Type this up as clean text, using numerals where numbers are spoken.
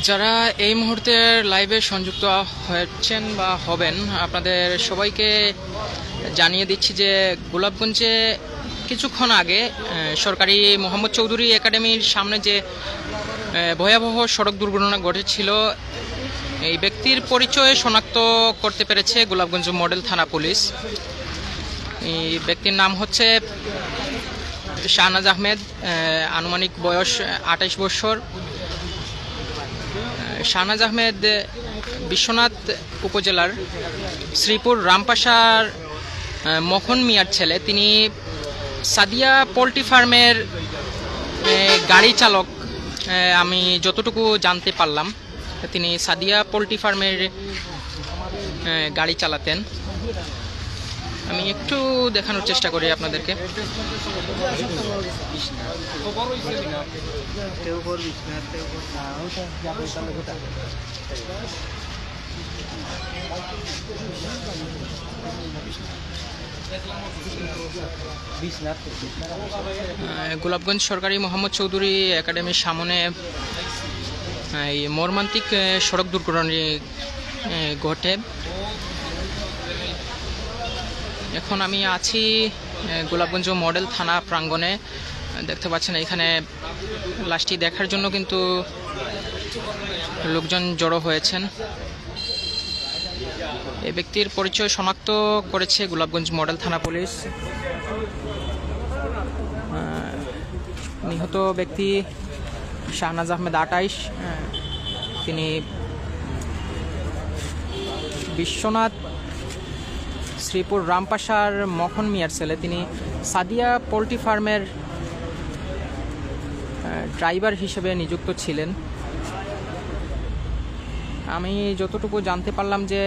যারা এই মুহূর্তে লাইভে সংযুক্ত হচ্ছেন বা হবেন, আপনাদের সবাইকে জানিয়ে দিচ্ছি যে গোলাপগঞ্জে কিছুক্ষণ আগে সরকারি মোহাম্মদ চৌধুরী একাডেমির সামনে যে ভয়াবহ সড়ক দুর্ঘটনা ঘটেছিল, এই ব্যক্তির পরিচয় শনাক্ত করতে পেরেছে গোলাপগঞ্জ মডেল থানা পুলিশ। এই ব্যক্তির নাম হচ্ছে শাহনাজ আহমেদ, আনুমানিক বয়স 28 বছর। শাহনাজ আহমেদ বিশ্বনাথ উপজেলার শ্রীপুর রামপাশার মখন মিয়ার ছেলে। তিনি সাদিয়া পোল্ট্রি ফার্মের গাড়ি চালক। আমি যতটুকু জানতে পারলাম, তিনি সাদিয়া পোল্ট্রি ফার্মের গাড়ি চালাতেন। আমি একটু দেখানোর চেষ্টা করি আপনাদেরকে। গোলাপগঞ্জ সরকারি মোহাম্মদ চৌধুরী একাডেমির সামনে এই মর্মান্তিক সড়ক দুর্ঘটনাটি ঘটে। এখন আমি আছি গোলাপগঞ্জ মডেল থানা প্রাঙ্গণে। দেখতে পাচ্ছেন এখানে লাশটি দেখার জন্য কিন্তু লোকজন জড়ো হয়েছেন। এই ব্যক্তির পরিচয় শনাক্ত করেছে গোলাপগঞ্জ মডেল থানা পুলিশ। নিহত ব্যক্তি শাহনাজ আহমেদ 28। তিনি বিশ্বনাথ শ্রীপুর রামপাশার মখন মিয়ার ছেলে। তিনি সাদিয়া পোল্ট্রি ফার্মের ড্রাইভার হিসেবে নিযুক্ত ছিলেন। আমি যতটুকু জানতে পারলাম যে